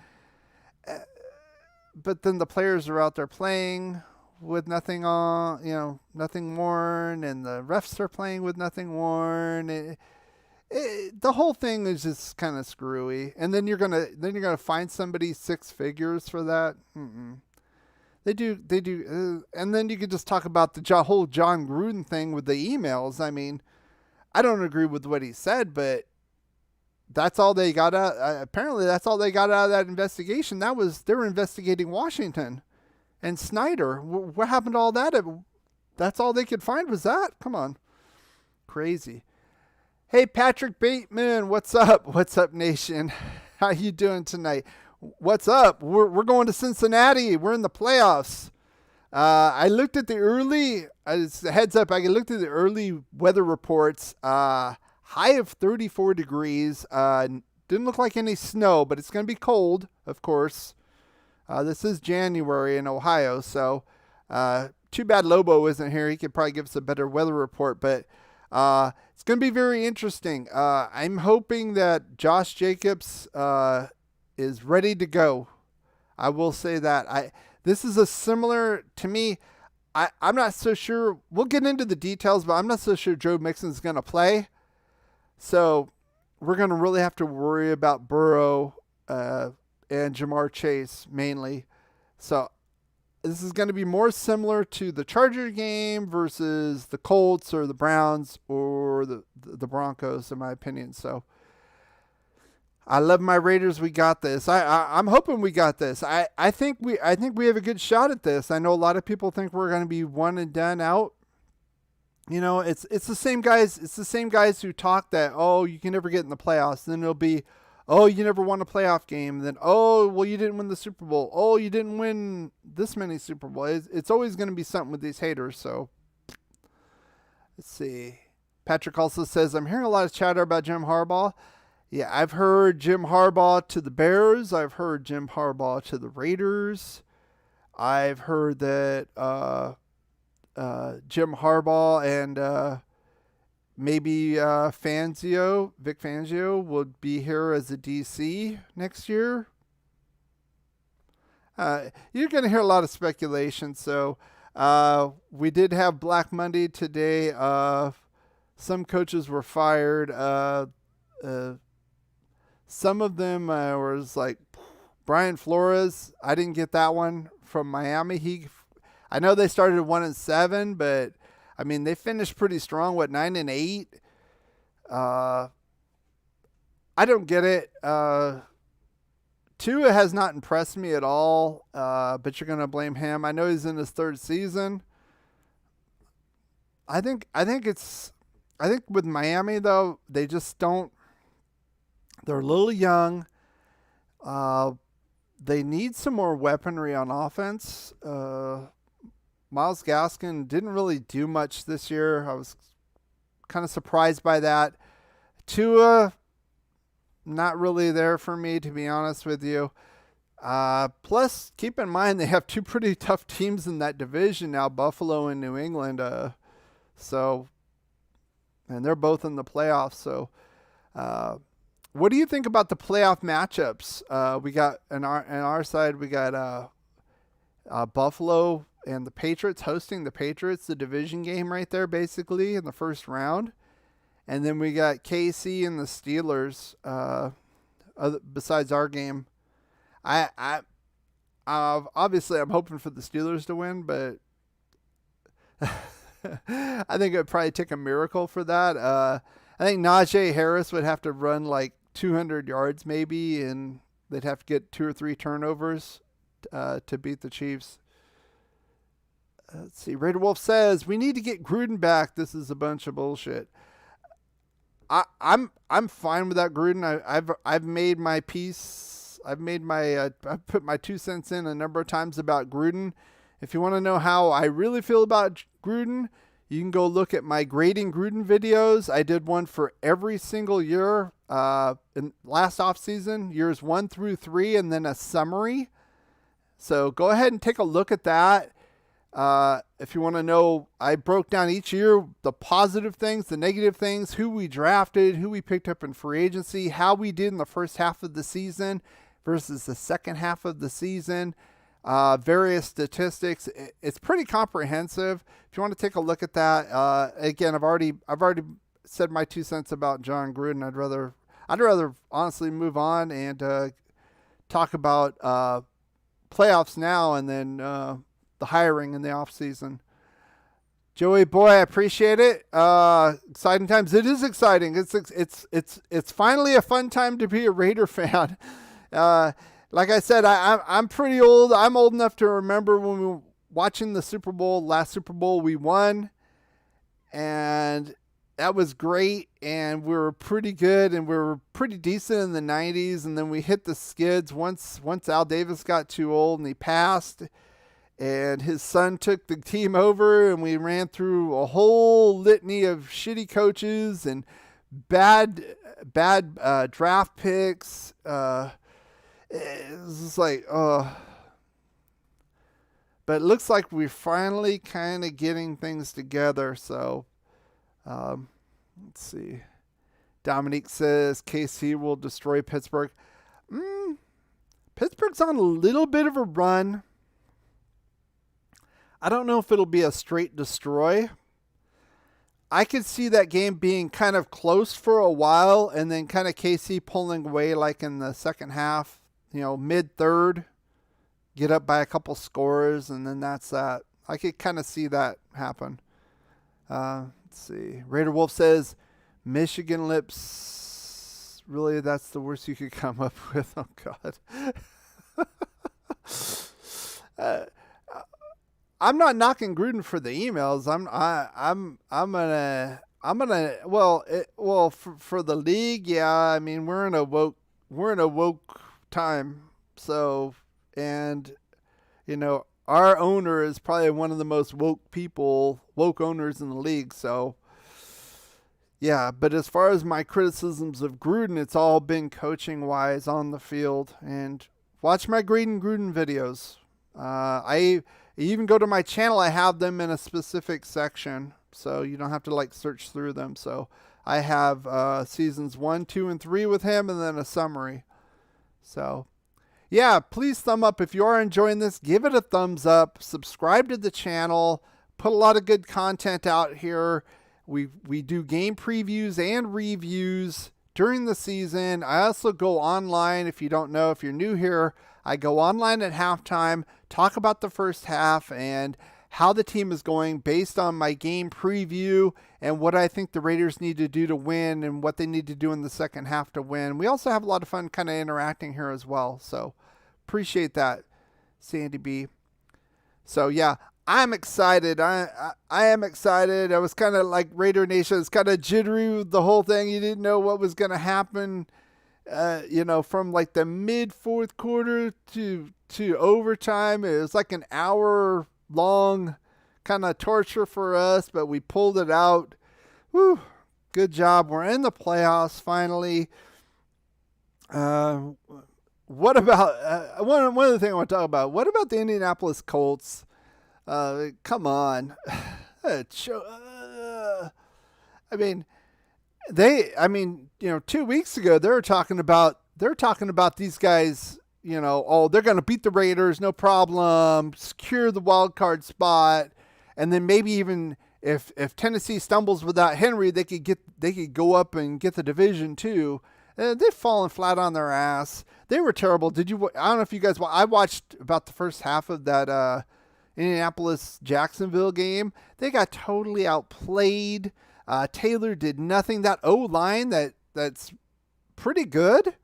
but then the players are out there playing with nothing on, nothing worn, and the refs are playing with nothing worn. The whole thing is just kind of screwy. And then you're gonna find somebody 6 figures for that. Mm-mm. They do, and then you could just talk about the whole John Gruden thing with the emails. I mean, I don't agree with what he said, but that's all they got out. Apparently, that's all they got out of that investigation. They were investigating Washington and Snyder. What happened to all that? That's all they could find was that. Come on, crazy. Hey, Patrick Bateman, what's up? What's up, nation? How you doing tonight? What's up? We're going to Cincinnati. We're in the playoffs. I looked at the early. Heads up, I looked at the early weather reports. High of 34 degrees. Didn't look like any snow, but it's going to be cold, of course. This is January in Ohio, so too bad Lobo isn't here. He could probably give us a better weather report, but it's going to be very interesting. I'm hoping that Josh Jacobs is ready to go. I will say that. This is a similar, to me, I'm not so sure. We'll get into the details, but I'm not so sure Joe Mixon's going to play. So we're going to really have to worry about Burrow and Jamar Chase mainly. So this is going to be more similar to the Charger game versus the Colts or the Browns or the Broncos, in my opinion. So I love my Raiders. We got this. I'm hoping we got this. I think we have a good shot at this. I know a lot of people think we're going to be one and done out. You know, it's the same guys. It's the same guys who talk that, oh, you can never get in the playoffs. Then it'll be, oh, you never won a playoff game. Then, oh, well, you didn't win the Super Bowl. Oh, you didn't win this many Super Bowls. It's always going to be something with these haters. So let's see. Patrick also says, I'm hearing a lot of chatter about Jim Harbaugh. Yeah, I've heard Jim Harbaugh to the Bears. I've heard Jim Harbaugh to the Raiders. I've heard that Jim Harbaugh and maybe Vic Fangio would be here as a DC next year. You're going to hear a lot of speculation. So we did have Black Monday today. Some coaches were fired. Some of them was like Brian Flores. I didn't get that one from Miami. I know they started 1-7, but I mean they finished pretty strong. 9-8? I don't get it. Tua has not impressed me at all. But you're gonna blame him. I know he's in his 3rd season. I think with Miami though, they just don't. They're a little young. They need some more weaponry on offense. Myles Gaskin didn't really do much this year. I was kind of surprised by that. Tua, not really there for me, to be honest with you. Plus, keep in mind they have 2 pretty tough teams in that division now, Buffalo and New England. And they're both in the playoffs. So, what do you think about the playoff matchups? We got on our side, we got Buffalo and the Patriots hosting the Patriots, the division game right there, basically in the first round, and then we got KC and the Steelers. Besides our game, I obviously I'm hoping for the Steelers to win, but I think it would probably take a miracle for that. I think Najee Harris would have to run like 200 yards maybe, and they'd have to get 2 or 3 turnovers to beat the Chiefs. Let's see. Raider Wolf says we need to get Gruden back. This is a bunch of bullshit. I'm fine without Gruden. I've made my peace. I've put my 2 cents in a number of times about Gruden. If you want to know how I really feel about Gruden, you can go look at my grading Gruden videos. I did one for every single year in last offseason, years 1 through 3, and then a summary. So go ahead and take a look at that. If you want to know, I broke down each year the positive things, the negative things, who we drafted, who we picked up in free agency, how we did in the first half of the season versus the second half of the season, various statistics. It's pretty comprehensive. If you want to take a look at that, again, I've already said my 2 cents about John Gruden. I'd rather honestly move on and talk about playoffs now and then the hiring in the off season. Joey boy, I appreciate it. Exciting times. It is exciting. It's finally a fun time to be a Raider fan. Like I said, I'm pretty old. I'm old enough to remember when we were watching the Super Bowl. Last Super Bowl we won, and that was great. And we were pretty good, and we were pretty decent in the '90s. And then we hit the skids once Al Davis got too old and he passed. And his son took the team over, and we ran through a whole litany of shitty coaches and bad draft picks. It's just like, but it looks like we're finally kind of getting things together. So, let's see. Dominique says KC will destroy Pittsburgh. Pittsburgh's on a little bit of a run. I don't know if it'll be a straight destroy. I could see that game being kind of close for a while and then kind of KC pulling away like in the second half, mid-third, get up by a couple scores, and then that's that. I could kind of see that happen. Let's see. Raider Wolf says, Michigan lips. Really, that's the worst you could come up with? Oh, God. I'm not knocking Gruden for the emails. For the league, yeah. I mean, we're in a woke time. So, and our owner is probably one of the most woke owners in the league. So, yeah. But as far as my criticisms of Gruden, it's all been coaching wise on the field. And watch my Gruden videos. You even go to my channel. I have them in a specific section, so you don't have to search through them. So I have seasons 1, 2, and 3 with him, and then a summary. So yeah, please thumb up if you are enjoying this. Give it a thumbs up. Subscribe to the channel. Put a lot of good content out here. We do game previews and reviews during the season. I also go online. If you don't know, if you're new here, I go online at halftime, talk about the first half and how the team is going based on my game preview and what I think the Raiders need to do to win and what they need to do in the second half to win. We also have a lot of fun kind of interacting here as well. So appreciate that, Sandy B. So yeah, I'm excited. I am excited. I was kind of like Raider Nation. It's kind of jittery with the whole thing. You didn't know what was going to happen. From like the mid fourth quarter to overtime. It was like an hour long kind of torture for us, but we pulled it out. Whew, good job. We're in the playoffs finally. What about one other thing I want to talk about? What about the Indianapolis Colts? Come on. 2 weeks ago they were talking about these guys, they're going to beat the Raiders, no problem, secure the wild card spot, and then maybe even if Tennessee stumbles without Henry, they could go up and get the division too. They've fallen flat on their ass. They were terrible. I don't know if you guys. I watched about the first half of that Indianapolis-Jacksonville game. They got totally outplayed. Taylor did nothing. That O-line that's pretty good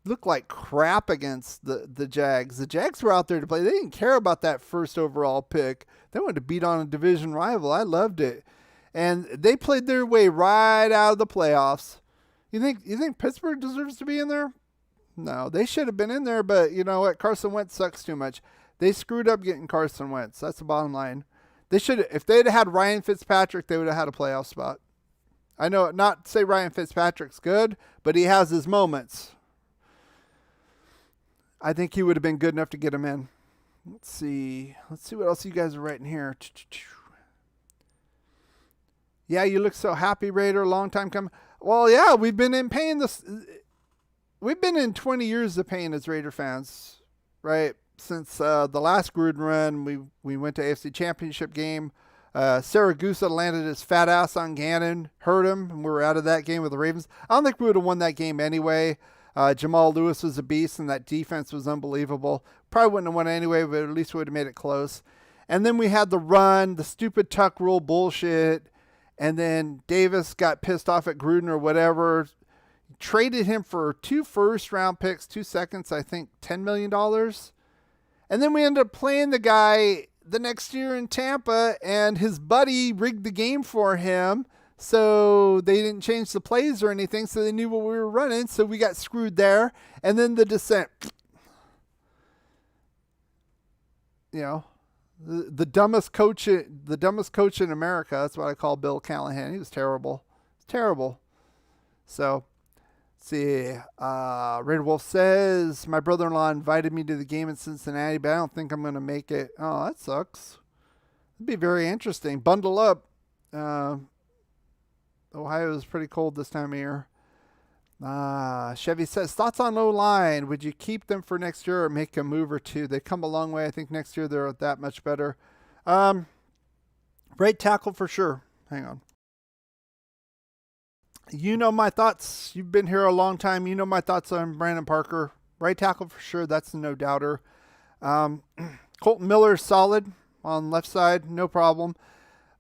looked like crap against the Jags. The Jags were out there to play. They didn't care about that first overall pick. They wanted to beat on a division rival. I loved it. And they played their way right out of the playoffs. You think Pittsburgh deserves to be in there? No, they should have been in there, but you know what? Carson Wentz sucks too much. They screwed up getting Carson Wentz. That's the bottom line. They should, if they'd had Ryan Fitzpatrick, they would have had a playoff spot. I know, not to say Ryan Fitzpatrick's good, but he has his moments. I think he would have been good enough to get him in. Let's see what else you guys are writing here. Yeah, you look so happy, Raider. Long time coming. Well, yeah, we've been in pain. We've been in 20 years of pain as Raider fans, right? Since the last Gruden run, we went to AFC Championship game Saragusa landed his fat ass on Gannon, hurt him, and we were out of that game with the Ravens. I don't think we would have won that game anyway. Jamal Lewis was a beast, and that defense was unbelievable. Probably wouldn't have won anyway, but at least we would have made it close. And then we had the run, the stupid tuck rule bullshit, and then Davis got pissed off at Gruden or whatever, traded him for 2 first-round picks, 2 seconds, I think $10 million. And then we ended up playing the guy the next year in Tampa, and his buddy rigged the game for him, so they didn't change the plays or anything, so they knew what we were running, so we got screwed there. And then the descent. You know, the dumbest coach in America. That's what I call Bill Callahan. He was terrible. Terrible. So, let's see. Red Wolf says, my brother-in-law invited me to the game in Cincinnati, but I don't think I'm going to make it. Oh, that sucks. It'd be very interesting. Bundle up. Ohio is pretty cold this time of year. Chevy says, thoughts on O-line. Would you keep them for next year or make a move or two? They come a long way. I think next year they're that much better. Right tackle for sure. Hang on. You know my thoughts. You've been here a long time. You know my thoughts on Brandon Parker. Right tackle for sure. That's a no doubter. Colton Miller, solid on left side. No problem.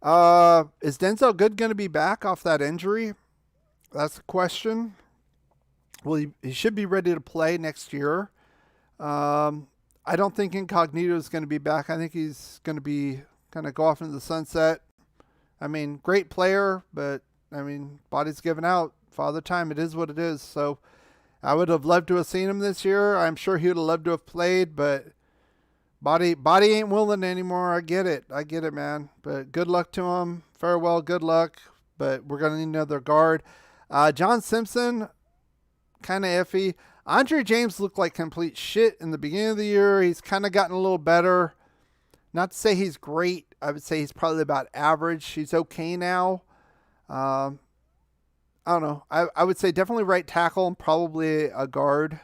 Is Denzel Good going to be back off that injury? That's the question. Well, he should be ready to play next year. I don't think Incognito is going to be back. I think he's going to be kind of go off into the sunset. I mean, great player, but I mean, body's given out. Father time, it is what it is. So I would have loved to have seen him this year. I'm sure he would have loved to have played, but body ain't willing anymore. I get it, man. But good luck to him. Farewell, good luck. But we're going to need another guard. John Simpson, kind of iffy. Andre James looked like complete shit in the beginning of the year. He's kind of gotten a little better. Not to say he's great. I would say he's probably about average. He's okay now. I don't know. I would say definitely right tackle and probably a guard.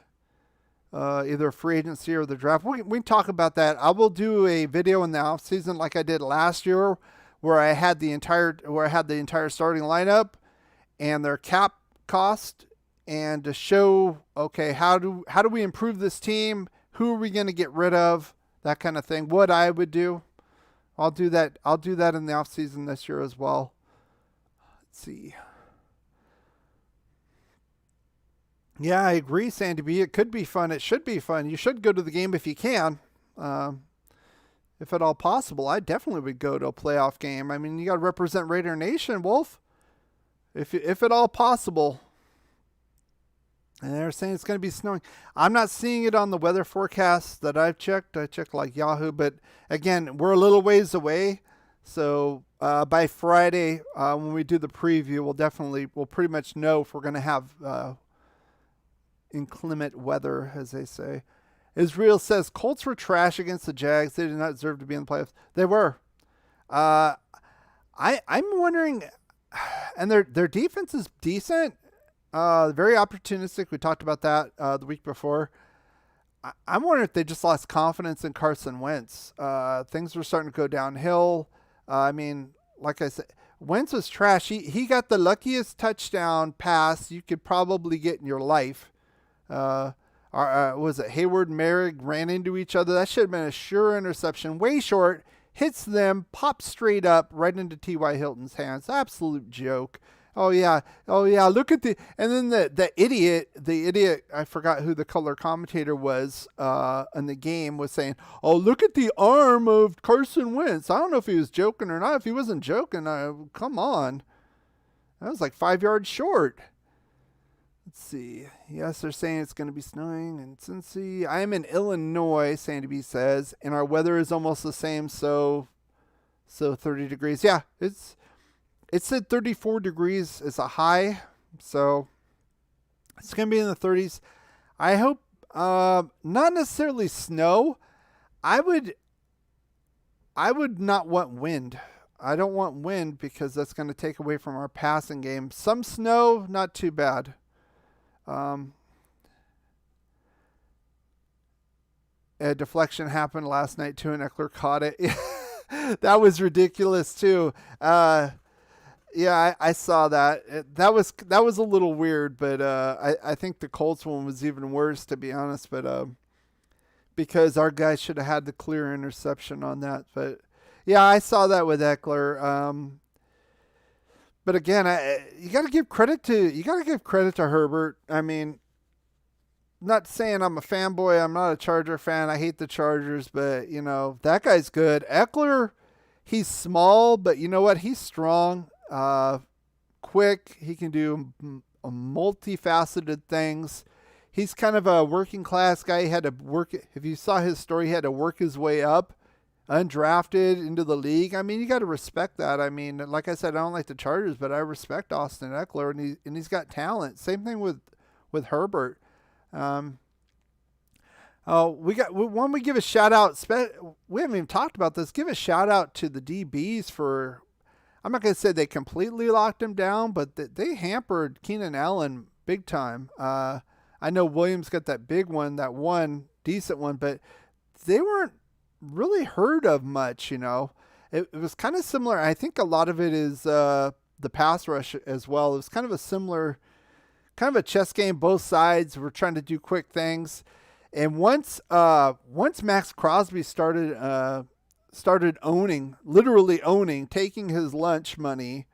Either a free agency or the draft. We can talk about that. I will do a video in the off season like I did last year, where I had the entire starting lineup and their cap cost, and to show, okay, how do we improve this team? Who are we going to get rid of? That kind of thing. What I would do. I'll do that in the off season this year as well. Let's see. Yeah, I agree, Sandy B. It could be fun. It should be fun. You should go to the game if you can. If at all possible, I definitely would go to a playoff game. I mean, you got to represent Raider Nation, Wolf. If at all possible. And they're saying it's going to be snowing. I'm not seeing it on the weather forecast that I've checked. I checked like Yahoo, but again, we're a little ways away. So by Friday, when we do the preview, we'll pretty much know if we're going to have inclement weather, as they say. Israel says Colts were trash against the Jags. They did not deserve to be in the playoffs. They were. I'm wondering, and their defense is decent. Very opportunistic. We talked about that the week before. I'm wondering if they just lost confidence in Carson Wentz. Things were starting to go downhill. I mean, like I said, Wentz was trash. He got the luckiest touchdown pass you could probably get in your life. Was it Hayward and Merrick ran into each other? That should have been a sure interception. Way short. Hits them, pops straight up right into T.Y. Hilton's hands. Absolute joke. Oh yeah. Look at and then the idiot, I forgot who the color commentator was in the game, was saying, oh, look at the arm of Carson Wentz. I don't know if he was joking or not. If he wasn't joking, come on. That was like 5 yards short. Let's see. Yes, they're saying it's going to be snowing in Cincy. I am in Illinois, Sandy B says, and our weather is almost the same, so 30 degrees. Yeah, it said 34 degrees is a high, so it's going to be in the 30s. I hope not necessarily snow. I would not want wind. I don't want wind because that's going to take away from our passing game. Some snow, not too bad. A deflection happened last night too, and Eckler caught it. That was ridiculous too. Yeah, I saw that. That was a little weird, but I think the Colts one was even worse, to be honest. But because our guy should have had the clear interception on that. But yeah, I saw that with Eckler. But again, you got to give credit to Herbert. I mean, not saying I'm a fanboy. I'm not a Charger fan. I hate the Chargers, but that guy's good. Eckler, he's small, but you know what? He's strong, quick. He can do multifaceted things. He's kind of a working class guy. He had to work. If you saw his story, he had to work his way up, undrafted into the league. I mean, you got to respect that. I mean, like I said, I don't like the Chargers, but I respect Austin Eckler, and he's got talent. Same thing with Herbert. We give a shout out. We haven't even talked about this. Give a shout out to the DBs for. I'm not going to say they completely locked him down, but they hampered Keenan Allen big time. I know Williams got that big one, that one decent one, but they weren't really heard of much. It was kind of similar. I think a lot of it is the pass rush as well. It was kind of a similar. Kind of a chess game. Both sides were trying to do quick things, and once Max Crosby started literally owning, taking his lunch money,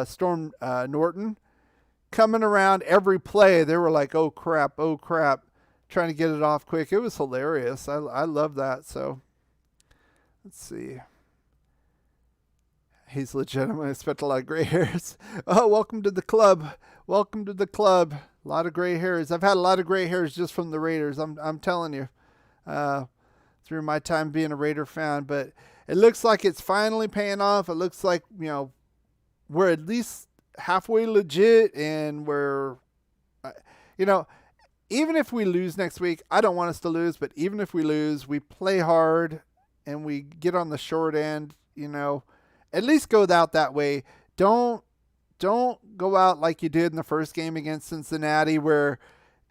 Storm Norton, coming around every play, they were like, oh crap, trying to get it off quick. It was hilarious. I love that. So let's see. He's legitimate. I spent a lot of gray hairs. Oh, welcome to the club. Welcome to the club. A lot of gray hairs. I've had a lot of gray hairs just from the Raiders. I'm telling you, through my time being a Raider fan. But it looks like it's finally paying off. It looks like we're at least halfway legit, and we're, even if we lose next week, I don't want us to lose. But even if we lose, we play hard and we get on the short end. At least go out that way. Don't go out like you did in the first game against Cincinnati, where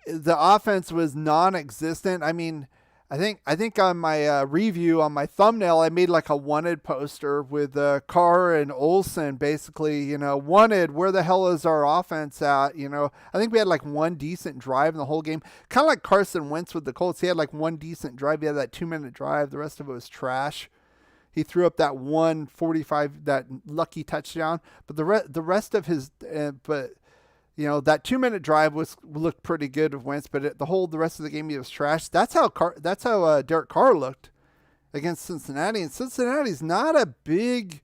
the offense was non-existent. I mean, I think on my review, on my thumbnail, I made like a wanted poster with Carr and Olsen, basically, wanted, where the hell is our offense at? I think we had like one decent drive in the whole game. Kind of like Carson Wentz with the Colts. He had like one decent drive. He had that 2-minute drive. The rest of it was trash. He threw up that 145, that lucky touchdown, but the rest of his, that 2-minute drive looked pretty good with Wentz, but the rest of the game he was trash. That's how Derek Carr looked against Cincinnati, and Cincinnati's not a big.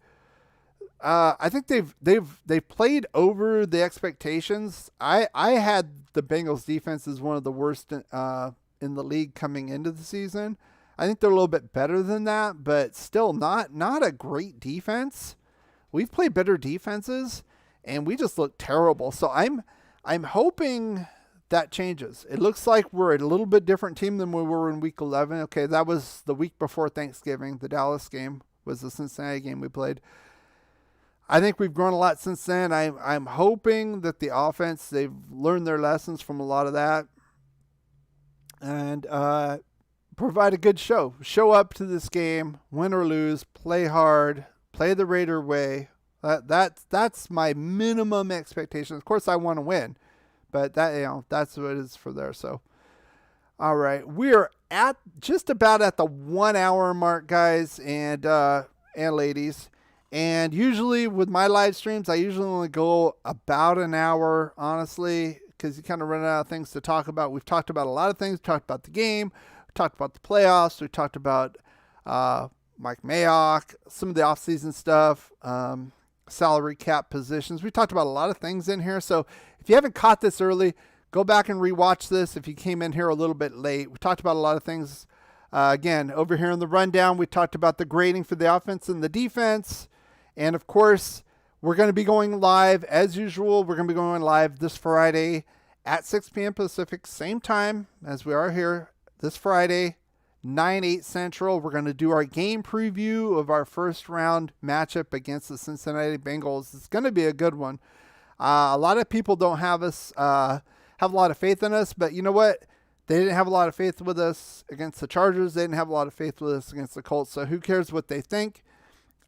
I think they've played over the expectations. I had the Bengals defense as one of the worst in the league coming into the season. I think they're a little bit better than that, but still not a great defense. We've played better defenses, and we just look terrible. So I'm hoping that changes. It looks like we're a little bit different team than we were in Week 11. Okay, that was the week before Thanksgiving. The Dallas game was the Cincinnati game we played. I think we've grown a lot since then. I'm hoping that the offense, they've learned their lessons from a lot of that, and provide a good show. Show up to this game, win or lose, play hard, play the Raider way. That's my minimum expectation. Of course, I want to win, but that's what it is for there. So, all right, we are at just about at the 1 hour mark, guys and ladies. And usually with my live streams, I usually only go about an hour, honestly, because you kind of run out of things to talk about. We've talked about a lot of things. We talked about the game. We talked about the playoffs. We talked about Mike Mayock, some of the offseason stuff, salary cap positions. We talked about a lot of things in here. So if you haven't caught this early, go back and rewatch this if you came in here a little bit late. We talked about a lot of things. Again, over here in the rundown, we talked about the grading for the offense and the defense. And, of course, we're going to be going live, as usual. We're going to be going live this Friday at 6 p.m. Pacific, same time as we are here this Friday, 9/8 Central. We're going to do our game preview of our first round matchup against the Cincinnati Bengals. It's going to be a good one. A lot of people don't have a lot of faith in us, but you know what? They didn't have a lot of faith with us against the Chargers. They didn't have a lot of faith with us against the Colts. So who cares what they think?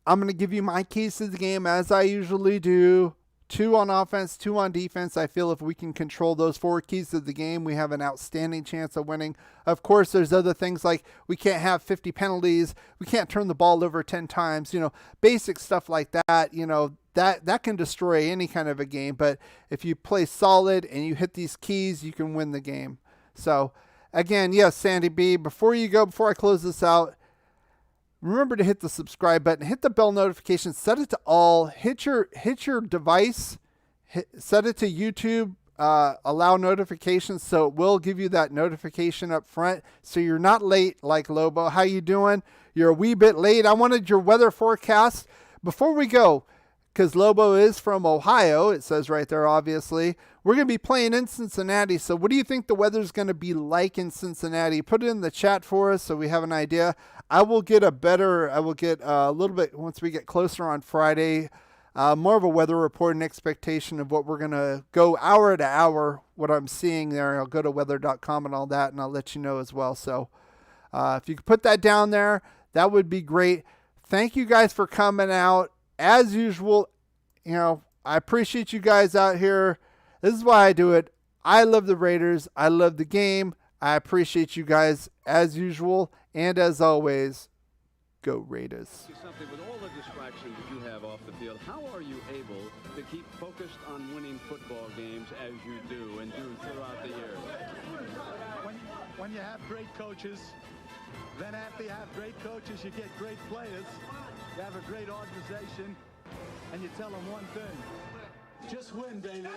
I'm going to give you my keys to the game as I usually do. 2 on offense, 2 on defense. I feel if we can control those 4 keys to the game, we have an outstanding chance of winning. Of course, there's other things like we can't have 50 penalties. We can't turn the ball over 10 times. Basic stuff like that, that can destroy any kind of a game. But if you play solid and you hit these keys, you can win the game. So, again, yes, Sandy B, before I close this out, remember to hit the subscribe button, hit the bell notification, set it to all, hit your device, set it to YouTube, allow notifications so it will give you that notification up front so you're not late like Lobo. How you doing? You're a wee bit late. I wanted your weather forecast. Before we go, because Lobo is from Ohio, it says right there, obviously. We're going to be playing in Cincinnati, so what do you think the weather's going to be like in Cincinnati? Put it in the chat for us so we have an idea. I will get a little bit, once we get closer on Friday, more of a weather report and expectation of what we're going to go hour to hour, what I'm seeing there. I'll go to weather.com and all that, and I'll let you know as well. So if you could put that down there, that would be great. Thank you guys for coming out. As usual, I appreciate you guys out here. This is why I do it. I love the Raiders. I love the game. I appreciate you guys as usual. And as always, go Raiders. Something with all the distractions that you have off the field, how are you able to keep focused on winning football games as you do and do throughout the year? When you have great coaches, then after you have great coaches, you get great players. You have a great organization, and you tell them one thing: just win, baby.